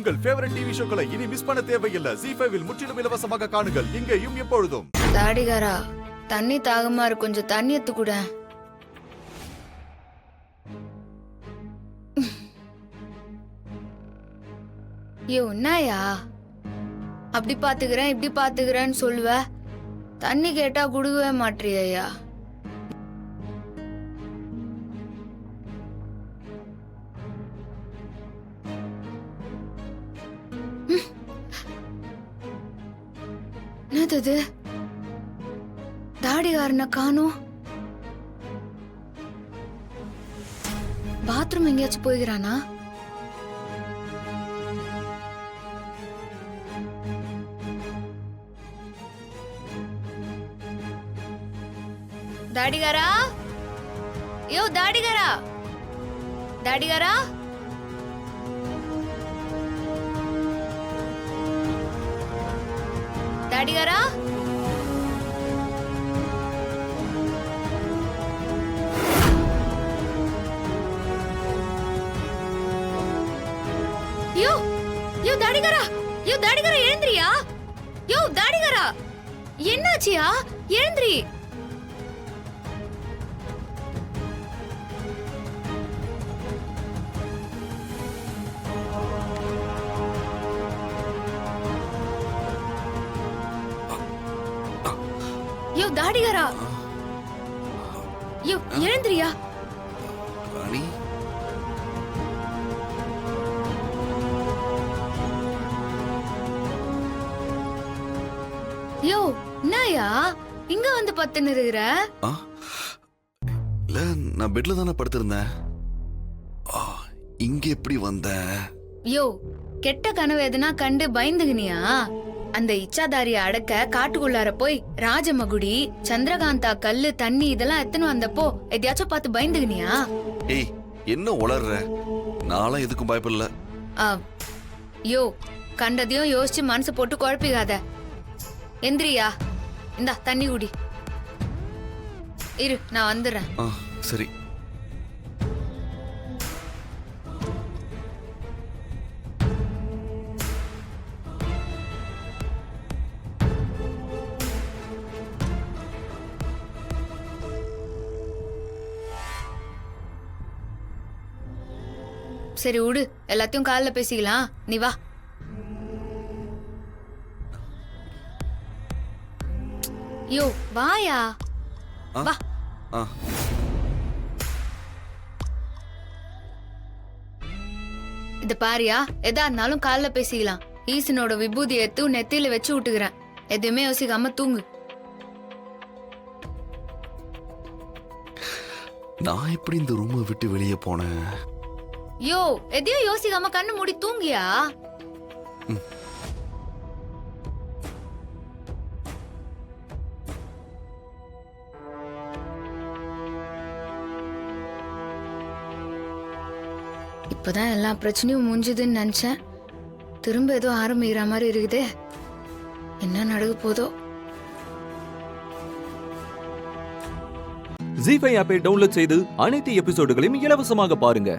உங்கள் favourite TV ஷோக்களை இனி miss பண்ண தேவையில்லை. ZEE5 இல் முற்றிலும் இலவசமாக காணுங்கள், இங்கேயும் எப்பொழுதும். தாடிகாரா, தண்ணி தாகமா இருக்கு, கொஞ்சம் தண்ணி எடுத்து கூட. ஐயோ, என்னயா அப்படி பாத்துக்கிறேன் இப்படி பாத்துக்கிறேன்னு சொல்லுவ, தண்ணி கேட்டா குடுக்கவே மாட்டியா? என்னது தாடிகாரனை காணோம்? பாத்ரூம் எங்கேயாச்சும் போய்கிறானா? தாடிகாரா, யோ தாடிகாரா, தாடிகாரா, தாடிகாரா, யோ யோ தாடிகாரா, யோ தாடிகாரா எழுந்திரியா? யோ தாடிகாரா, என்னாச்சியா? எழுந்திரி. யோ தாடிகாரா, யோ எழுந்திரியா? ராணி, யோ என்னயா இங்க வந்து பத்துன்னு இருக்கிற? இல்ல, நான் பெட்ல தானே படுத்திருந்தேன். இங்க எப்படி வந்த? யோ, கெட்ட கனவு எதுனா கண்டு பயந்துகினியா? அந்த இச்சாதாரிய அடக்க காட்டுக்குள்ளார போய் ராஜமகுடி, சந்திரகாந்தா கல்லு, தண்ணி இதெல்லாம் எத்தனை வந்தப்போ எதையாச்சும் பார்த்து பயந்துகினியா? ஏய், என்ன உளர்ற? நானும் எதுக்கும் பயப்படல. யோ, கண்டதையும் யோசிச்சு மனசு போட்டு குழப்பிக்காத. எந்திரியா, இந்தா தண்ணி குடி. இரு, நான் வந்துடுறேன். சரி. சரி விடு, எல்லாத்தையும் காலைல பேசிக்கலாம். நீ வா. யோ வாயா, வா. இத பாரியா, எதா இருந்தாலும் காலைல பேசிக்கலாம். ஈசனோட விபூதி எடுத்து நெத்தியில வச்சு விட்டுக்கிறேன். எதுவுமே யோசிக்காம தூங்கு. நான் எப்படி இந்த ரூமை விட்டு வெளியே போனேன்? யோ, எதையும் யோசிக்காம கண்ணு மூடி தூங்கியா? இப்பதான் எல்லா பிரச்சனையும் முடிஞ்சதுன்னு நினைச்சேன். திரும்ப ஏதோ ஆரம்பிக்கிற மாதிரி இருக்குதே. என்ன நடக்க போதோ? ZEE5 ஆப்பை டவுன்லோட் செய்து அனைத்து எபிசோடுகளையும் இலவசமாக பாருங்க.